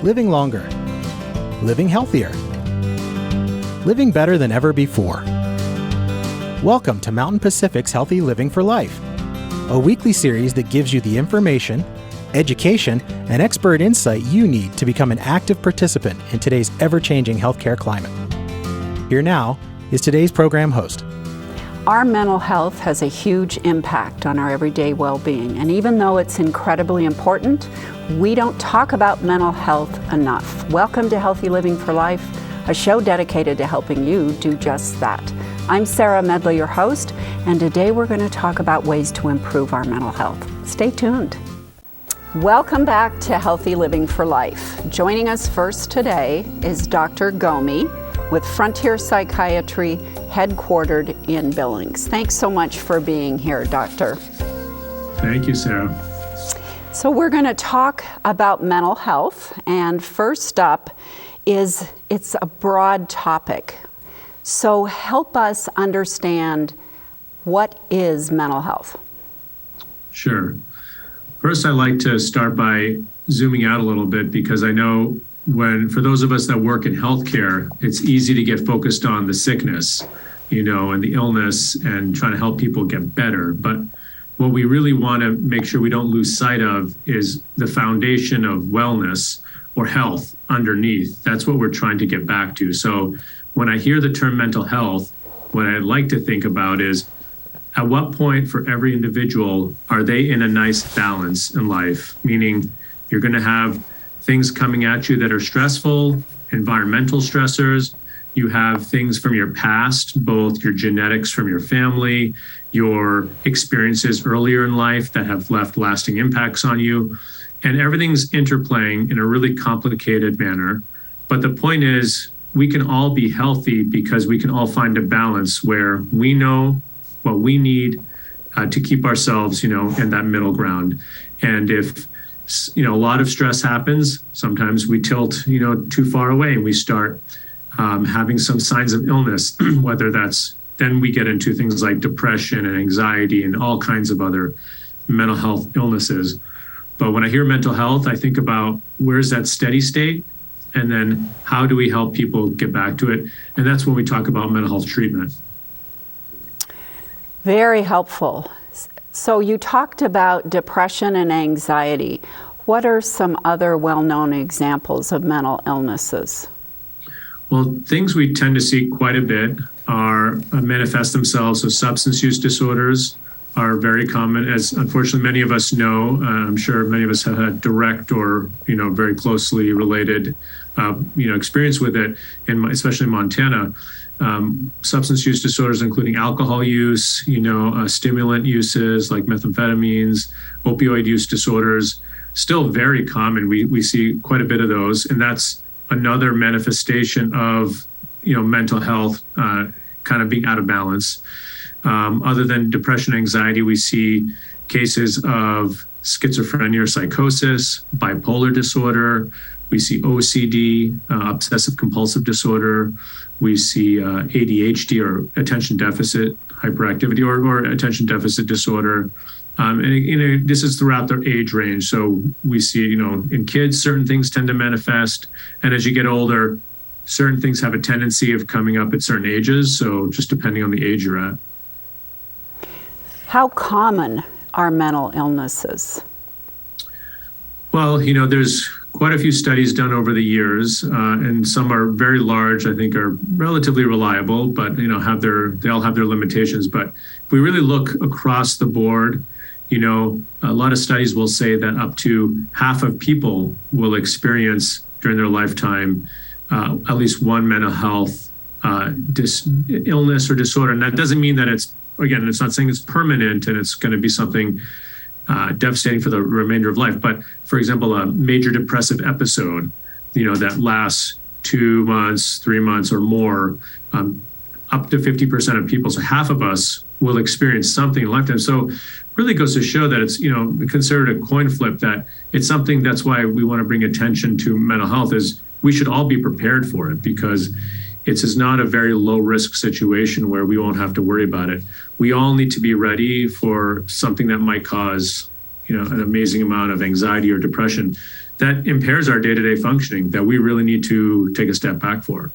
living longer, living healthier, living better than ever before. Welcome to Mountain Pacific's Healthy Living for Life, a weekly series that gives you the information, education, and expert insight you need to become an active participant in today's ever-changing healthcare climate. Here now is today's program host. Our mental health has a huge impact on our everyday well-being, and even though it's incredibly important, we don't talk about mental health enough. Welcome to Healthy Living for Life, a show dedicated to helping you do just that. I'm Sarah Medley, your host, and today we're going to talk about ways to improve our mental health. Stay tuned. Welcome back to Healthy Living for Life. Joining us first today is Dr. Gomi with Frontier Psychiatry, headquartered in Billings. Thanks so much for being here, Doctor. Thank you, Sarah. So we're going to talk about mental health, and first up is it's a broad topic. So help us understand, what is mental health? Sure. First, I'd like to start by zooming out a little bit, because I know for those of us that work in healthcare, it's easy to get focused on the sickness, and the illness and trying to help people get better. But what we really want to make sure we don't lose sight of is the foundation of wellness or health underneath. That's what we're trying to get back to. So when I hear the term mental health, what I'd like to think about is, at what point for every individual are they in a nice balance in life? Meaning you're going to have things coming at you that are stressful, environmental stressors. You have things from your past, both your genetics from your family, your experiences earlier in life that have left lasting impacts on you. And everything's interplaying in a really complicated manner. But the point is, we can all be healthy because we can all find a balance where we know what we need to keep ourselves, in that middle ground. And if a lot of stress happens, sometimes we tilt, too far away, and we start having some signs of illness, whether then we get into things like depression and anxiety and all kinds of other mental health illnesses. But when I hear mental health, I think about, where's that steady state? And then how do we help people get back to it? And that's when we talk about mental health treatment. Very helpful. So you talked about depression and anxiety. What are some other well-known examples of mental illnesses? Well, things we tend to see quite a bit manifest themselves. So substance use disorders are very common, as unfortunately many of us know. I'm sure many of us have had direct or very closely related experience with it, especially in Montana. Substance use disorders, including alcohol use, stimulant uses like methamphetamines, opioid use disorders, still very common. We see quite a bit of those, and that's another manifestation of mental health kind of being out of balance. Other than depression, anxiety, we see cases of schizophrenia or psychosis, bipolar disorder. We see OCD, obsessive compulsive disorder. We see ADHD, or attention deficit hyperactivity, or attention deficit disorder. And this is throughout their age range. So we see, in kids, certain things tend to manifest. And as you get older, certain things have a tendency of coming up at certain ages. So just depending on the age you're at. How common are mental illnesses? Well, there's quite a few studies done over the years, and some are very large, I think are relatively reliable, but they all have their limitations. But if we really look across the board, a lot of studies will say that up to half of people will experience during their lifetime at least one mental health illness or disorder. And that doesn't mean that it's not saying it's permanent and it's going to be something devastating for the remainder of life. But for example, a major depressive episode, that lasts 2 months, 3 months or more, up to 50% of people, so half of us, will experience something in lifetime. So really goes to show that it's, considered a coin flip, that it's something. That's why we want to bring attention to mental health, is we should all be prepared for it, because it's not a very low risk situation where we won't have to worry about it. We all need to be ready for something that might cause, an amazing amount of anxiety or depression. that impairs our day-to-day functioning that we really need to take a step back for.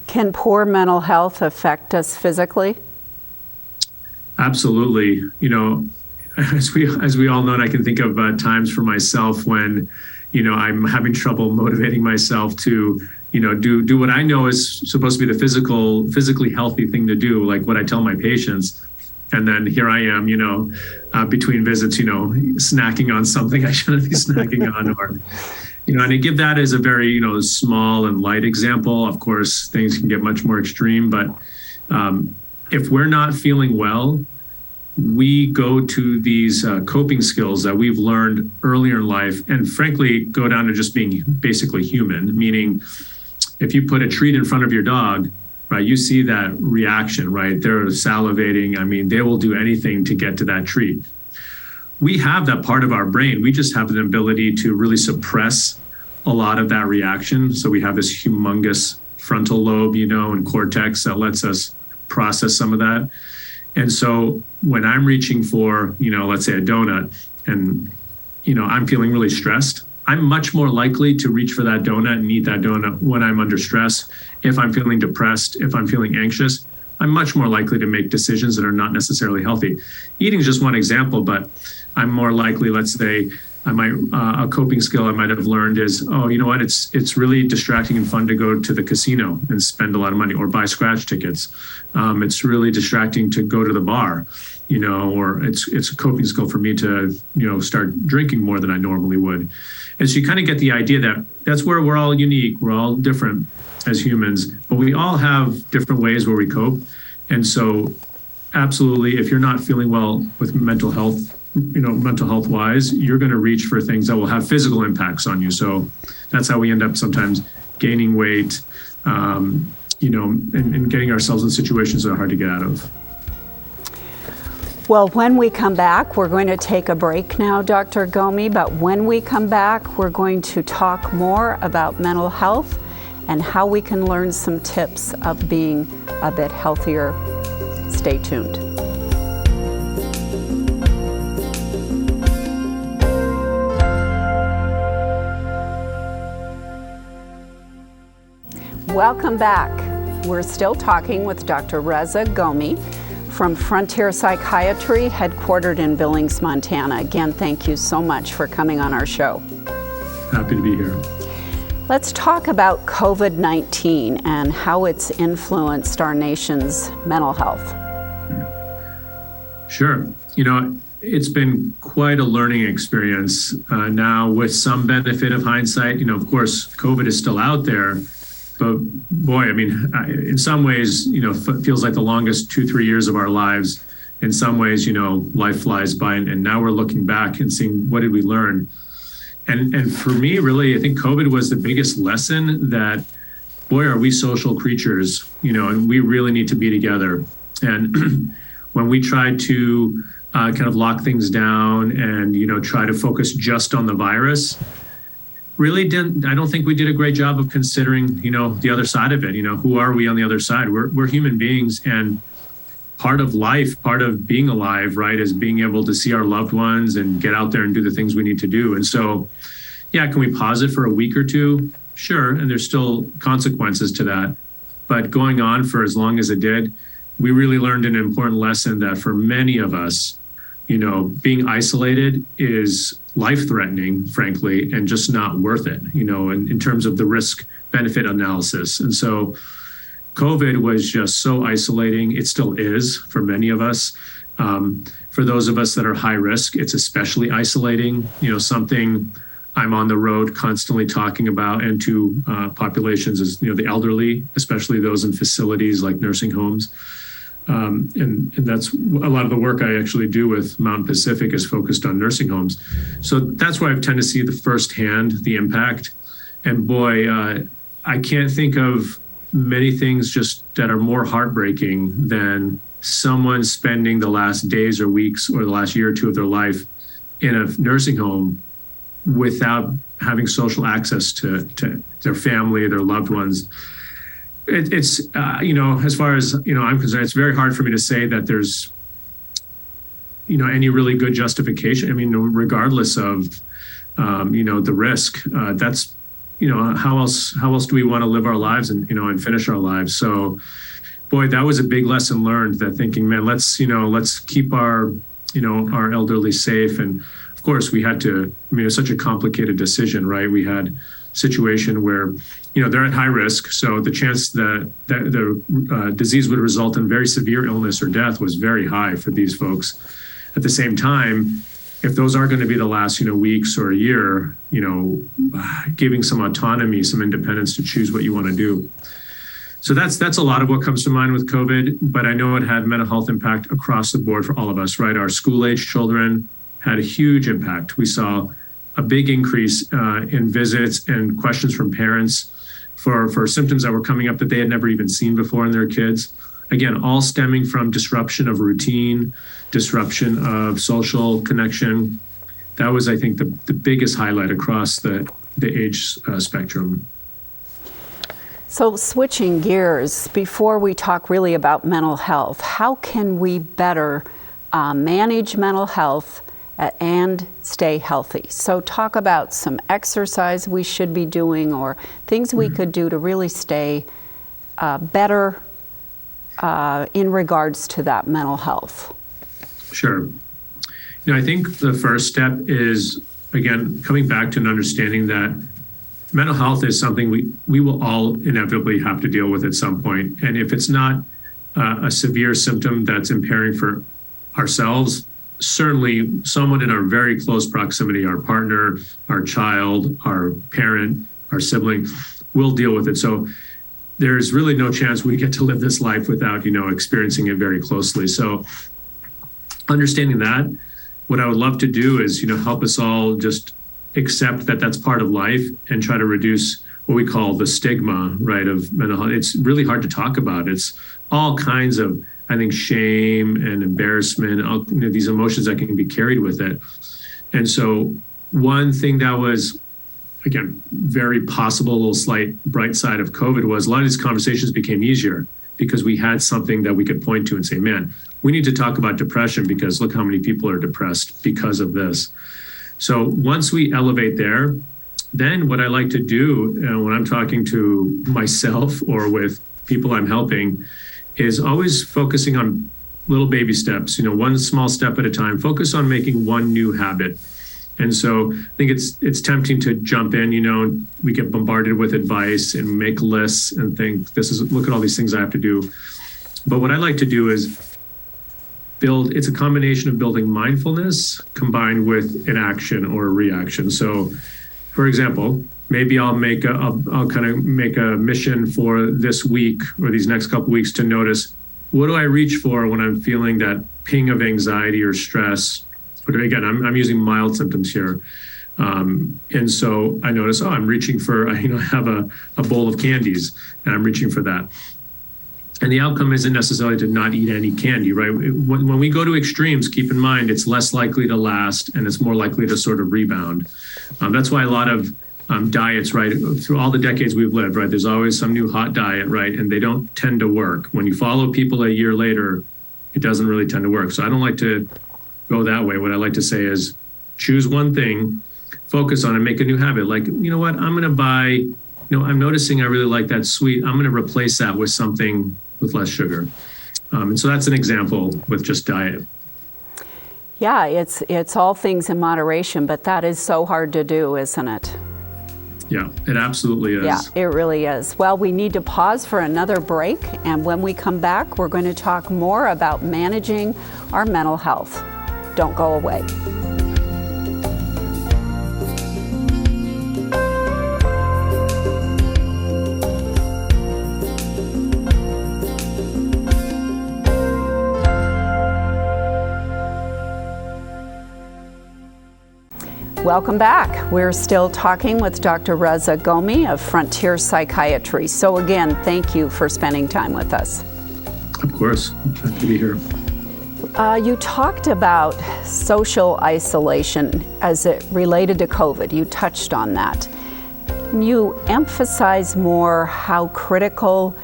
Can poor mental health affect us physically? Absolutely. As we all know, and I can think of times for myself when, I'm having trouble motivating myself to, do what I know is supposed to be the physically healthy thing to do, like what I tell my patients. And then here I am, between visits, snacking on something I shouldn't be snacking on, or, and I give that as a very, small and light example. Of course, things can get much more extreme, but if we're not feeling well, we go to these coping skills that we've learned earlier in life, and frankly, go down to just being basically human, meaning if you put a treat in front of your dog, right, you see that reaction, right? They're salivating. I mean, they will do anything to get to that treat. We have that part of our brain. We just have the ability to really suppress a lot of that reaction. So we have this humongous frontal lobe, and cortex that lets us process some of that. And so when I'm reaching for, let's say a donut, and, I'm feeling really stressed, I'm much more likely to reach for that donut and eat that donut when I'm under stress. If I'm feeling depressed, if I'm feeling anxious, I'm much more likely to make decisions that are not necessarily healthy. Eating is just one example, but I'm more likely, let's say, a coping skill I might have learned is, oh, you know what, it's really distracting and fun to go to the casino and spend a lot of money or buy scratch tickets. It's really distracting to go to the bar, or it's a coping skill for me to, start drinking more than I normally would. And so you kind of get the idea that that's where we're all unique. We're all different as humans, but we all have different ways where we cope. And so absolutely, if you're not feeling well with mental health wise, you're going to reach for things that will have physical impacts on you. So that's how we end up sometimes gaining weight, and getting ourselves in situations that are hard to get out of. Well, when we come back, we're going to take a break now, Dr. Gomi, but when we come back, we're going to talk more about mental health and how we can learn some tips of being a bit healthier. Stay tuned. Welcome back. We're still talking with Dr. Reza Gomi from Frontier Psychiatry, headquartered in Billings, Montana. Again, thank you so much for coming on our show. Happy to be here. Let's talk about COVID-19 and how it's influenced our nation's mental health. Sure. It's been quite a learning experience now with some benefit of hindsight. Of course, COVID is still out there. But boy, in some ways, feels like the longest 2-3 years of our lives. In some ways, life flies by, and now we're looking back and seeing what did we learn. And for me, really, I think COVID was the biggest lesson that, boy, are we social creatures, and we really need to be together. And when we tried to kind of lock things down and, try to focus just on the virus, I don't think we did a great job of considering, the other side of it. Who are we on the other side? We're human beings, and part of life, part of being alive, right, is being able to see our loved ones and get out there and do the things we need to do. And so, yeah, can we pause it for a week or two? Sure. And there's still consequences to that. But going on for as long as it did, we really learned an important lesson that for many of us, being isolated is life-threatening, frankly, and just not worth it, in terms of the risk-benefit analysis. And so COVID was just so isolating. It still is for many of us. For those of us that are high risk, it's especially isolating, something I'm on the road constantly talking about, and to populations is, the elderly, especially those in facilities like nursing homes. And that's a lot of the work I actually do with Mountain Pacific is focused on nursing homes. So that's where I tend to see firsthand the impact. And boy, I can't think of many things just that are more heartbreaking than someone spending the last days or weeks or the last year or two of their life in a nursing home without having social access to their family, their loved ones. It's as far as, I'm concerned, it's very hard for me to say that there's, any really good justification. Regardless of the risk. That's, how else do we want to live our lives and finish our lives? So, boy, that was a big lesson learned, that thinking, man, let's keep our elderly safe. And of course we had to, it was such a complicated decision, right? We had a situation where, they're at high risk. So the chance that the disease would result in very severe illness or death was very high for these folks. At the same time, if those are going to be the last, weeks or a year, giving some autonomy, some independence to choose what you want to do. So that's a lot of what comes to mind with COVID, but I know it had mental health impact across the board for all of us, right? Our school-age children had a huge impact. We saw a big increase in visits and questions from parents for symptoms that were coming up that they had never even seen before in their kids. Again, all stemming from disruption of routine, disruption of social connection. That was, I think, the biggest highlight across the age spectrum. So switching gears, before we talk really about mental health, how can we better manage mental health and stay healthy? So talk about some exercise we should be doing or things we could do to really stay better in regards to that mental health. Sure. I think the first step is, again, coming back to an understanding that mental health is something we will all inevitably have to deal with at some point. And if it's not a severe symptom that's impairing for ourselves, certainly someone in our very close proximity, our partner, our child, our parent, our sibling, will deal with it. So there's really no chance we get to live this life without, experiencing it very closely. So understanding that, what I would love to do is, help us all just accept that that's part of life and try to reduce what we call the stigma, right, of mental health. It's really hard to talk about. It's all kinds of, I think, shame and embarrassment, these emotions that can be carried with it. And so one thing that was, again, very possible, a little slight bright side of COVID was a lot of these conversations became easier because we had something that we could point to and say, man, we need to talk about depression because look how many people are depressed because of this. So once we elevate there, then what I like to do when I'm talking to myself or with people I'm helping is always focusing on little baby steps, one small step at a time, focus on making one new habit. And so I think it's tempting to jump in, we get bombarded with advice and make lists and think look at all these things I have to do. But what I like to do is it's a combination of building mindfulness combined with an action or a reaction. So for example, maybe I'll kind of make a mission for this week or these next couple of weeks to notice, what do I reach for when I'm feeling that ping of anxiety or stress? But again, I'm using mild symptoms here. And so I notice, I'm reaching for, I have a bowl of candies and I'm reaching for that. And the outcome isn't necessarily to not eat any candy, right? When we go to extremes, keep in mind, it's less likely to last and it's more likely to sort of rebound. That's why a lot of diets, right, through all the decades we've lived, right, there's always some new hot diet, right, and they don't tend to work. When you follow people a year later, it doesn't really tend to work. So I don't like to go that way. What I like to say is choose one thing, focus on it, make a new habit. Like, you know what, I'm going to buy, I'm noticing I really like that sweet. I'm going to replace that with something with less sugar. And so that's an example with just diet. Yeah, it's all things in moderation, but that is so hard to do, isn't it? Yeah, it absolutely is. Yeah, it really is. Well, we need to pause for another break, and when we come back, we're going to talk more about managing our mental health. Don't go away. Welcome back. We're still talking with Dr. Reza Gomi of Frontier Psychiatry. So again, thank you for spending time with us. Of course, glad to be here. You talked about social isolation as it related to COVID. You touched on that. Can you emphasize more how critical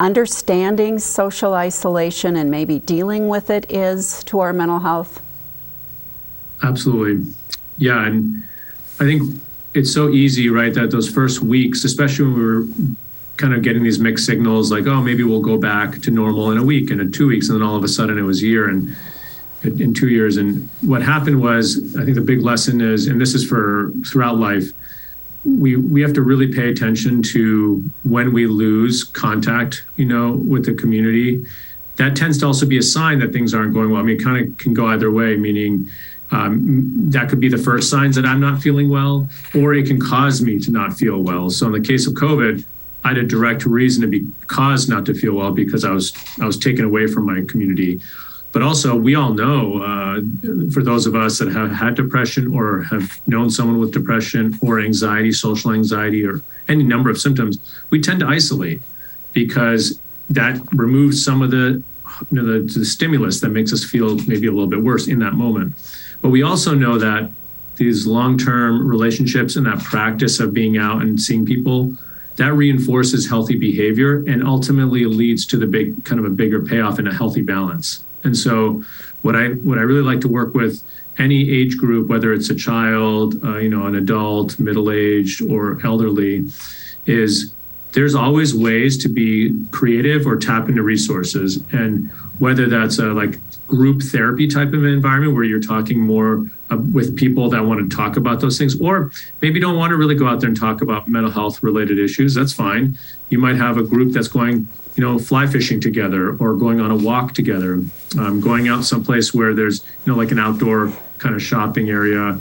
understanding social isolation and maybe dealing with it is to our mental health? Absolutely. Yeah, and I think it's so easy, right, that those first weeks, especially when we were kind of getting these mixed signals, like, oh, maybe we'll go back to normal in a week and in 2 weeks, and then all of a sudden it was a year and in 2 years. And what happened was, I think the big lesson is, and this is for throughout life, we have to really pay attention to when we lose contact, with the community. That tends to also be a sign that things aren't going well. I mean, it kind of can go either way, meaning that could be the first signs that I'm not feeling well, or it can cause me to not feel well. So in the case of COVID, I had a direct reason to be caused not to feel well because I was taken away from my community. But also, we all know, for those of us that have had depression or have known someone with depression or anxiety, social anxiety, or any number of symptoms, we tend to isolate because that removes some of the stimulus that makes us feel maybe a little bit worse in that moment. But we also know that these long-term relationships and that practice of being out and seeing people, that reinforces healthy behavior and ultimately leads to the bigger payoff in a healthy balance. And so what I really like to work with any age group, whether it's a child, an adult, middle-aged, or elderly, is there's always ways to be creative or tap into resources. And whether that's like group therapy type of environment where you're talking more with people that want to talk about those things, or maybe don't want to really go out there and talk about mental health related issues, that's fine. You might have a group that's going, fly fishing together or going on a walk together, going out someplace where there's, like an outdoor kind of shopping area.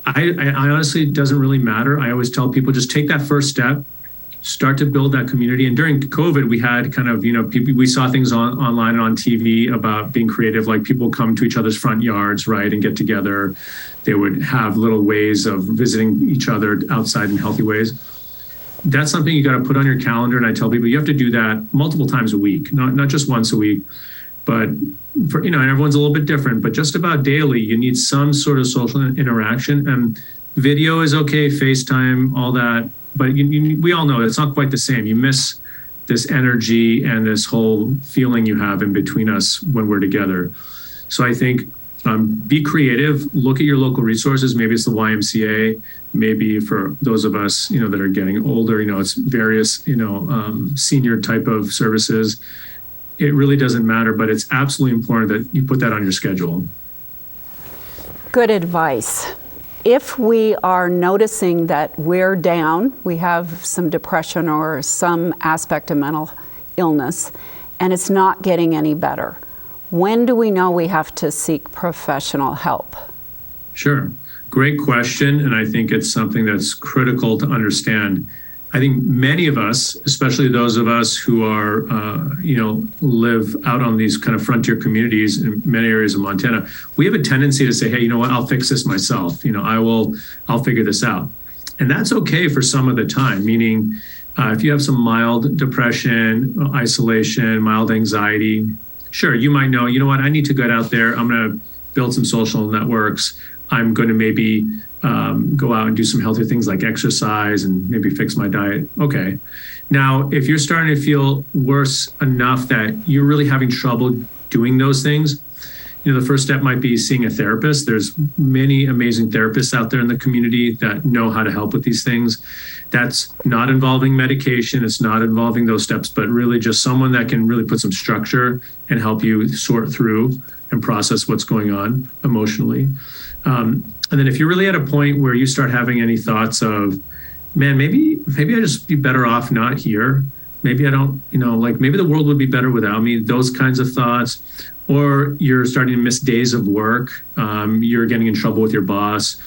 I honestly, it doesn't really matter. I always tell people, just take that first step, start to build that community. And during COVID, we had kind of, people, we saw things online and on TV about being creative, like people come to each other's front yards, right, and get together. They would have little ways of visiting each other outside in healthy ways. That's something you got to put on your calendar. And I tell people you have to do that multiple times a week, not just once a week, but for, and everyone's a little bit different, but just about daily, you need some sort of social interaction. And video is okay, FaceTime, all that. But we all know it's not quite the same. You miss this energy and this whole feeling you have in between us when we're together. So I think be creative, look at your local resources. Maybe it's the YMCA. Maybe for those of us, that are getting older, it's various, senior type of services. It really doesn't matter, but it's absolutely important that you put that on your schedule. Good advice. If we are noticing that we're down, we have some depression or some aspect of mental illness, and it's not getting any better, when do we know we have to seek professional help? Sure. Great question. And I think it's something that's critical to understand. I think many of us, especially those of us who are, live out on these kind of frontier communities in many areas of Montana, we have a tendency to say, hey, you know what, I'll fix this myself. I'll figure this out. And that's okay for some of the time, meaning if you have some mild depression, isolation, mild anxiety, sure, you might know, I need to get out there. I'm going to build some social networks. I'm going to maybe go out and do some healthier things like exercise and maybe fix my diet. Okay. Now, if you're starting to feel worse enough that you're really having trouble doing those things, the first step might be seeing a therapist. There's many amazing therapists out there in the community that know how to help with these things. That's not involving medication. It's not involving those steps, but really just someone that can really put some structure and help you sort through and process what's going on emotionally. And then if you're really at a point where you start having any thoughts of, man, maybe I just be better off not here. Maybe I don't, maybe the world would be better without me, those kinds of thoughts. Or you're starting to miss days of work. You're getting in trouble with your boss.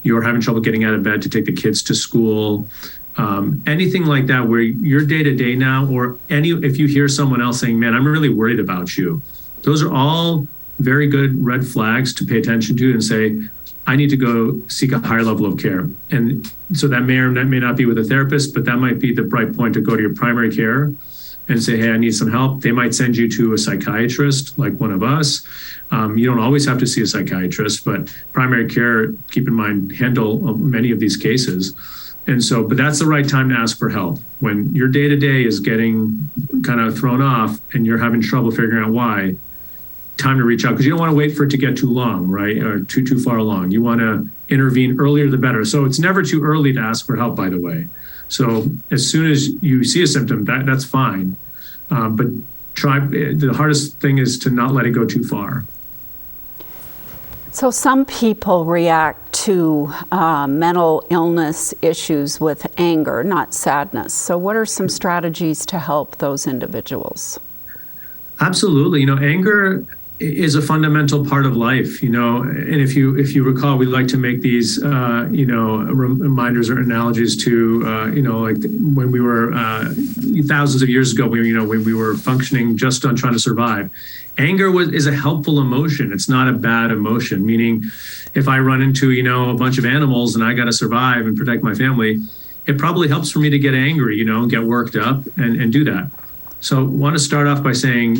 You're having trouble getting out of bed to take the kids to school. Anything like that where you're day to day now, or if you hear someone else saying, man, I'm really worried about you. Those are all very good red flags to pay attention to and say, I need to go seek a higher level of care. And so that may or may not be with a therapist, but that might be the right point to go to your primary care and say, hey, I need some help. They might send you to a psychiatrist like one of us. You don't always have to see a psychiatrist, but primary care, keep in mind, handle many of these cases. And so, but that's the right time to ask for help. When your day-to-day is getting kind of thrown off and you're having trouble figuring out why, time to reach out, because you don't want to wait for it to get too long, right? Or too far along. You want to intervene earlier the better. So it's never too early to ask for help, by the way. So as soon as you see a symptom, that's fine. But the hardest thing is to not let it go too far. So some people react to mental illness issues with anger, not sadness. So what are some strategies to help those individuals? Absolutely. Anger is a fundamental part of life, and if you recall, we like to make these, reminders or analogies to, like when we were thousands of years ago, when we were functioning just on trying to survive. Anger is a helpful emotion. It's not a bad emotion, meaning if I run into, a bunch of animals and I got to survive and protect my family, it probably helps for me to get angry, and get worked up and do that. So I want to start off by saying,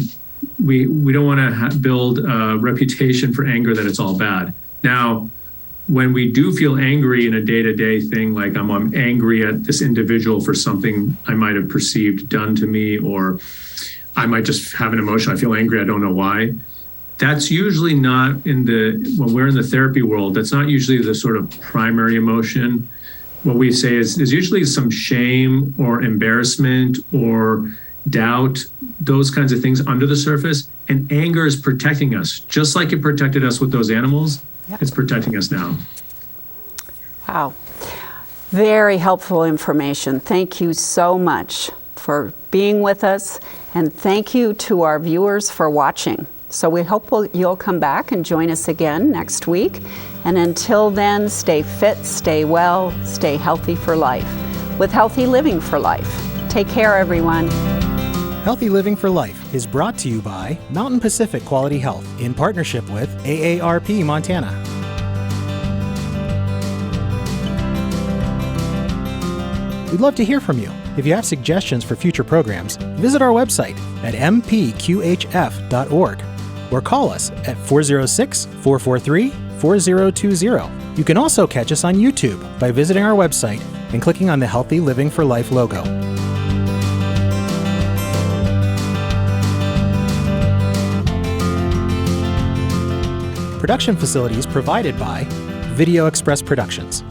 we don't want to build a reputation for anger that it's all bad. Now, when we do feel angry in a day-to-day thing, like I'm angry at this individual for something I might have perceived done to me, or I might just have an emotion, I feel angry, I don't know why. That's usually not when we're in the therapy world, that's not usually the sort of primary emotion. What we say is there's usually some shame or embarrassment or doubt, those kinds of things under the surface, and anger is protecting us. Just like it protected us with those animals, It's protecting us now. Wow. Very helpful information. Thank you so much for being with us, and thank you to our viewers for watching. So we hope you'll come back and join us again next week. And until then, stay fit, stay well, stay healthy for life with Healthy Living for Life. Take care, everyone. Healthy Living for Life is brought to you by Mountain Pacific Quality Health in partnership with AARP Montana. We'd love to hear from you. If you have suggestions for future programs, visit our website at mpqhf.org or call us at 406-443-4020. You can also catch us on YouTube by visiting our website and clicking on the Healthy Living for Life logo. Production facilities provided by Video Express Productions.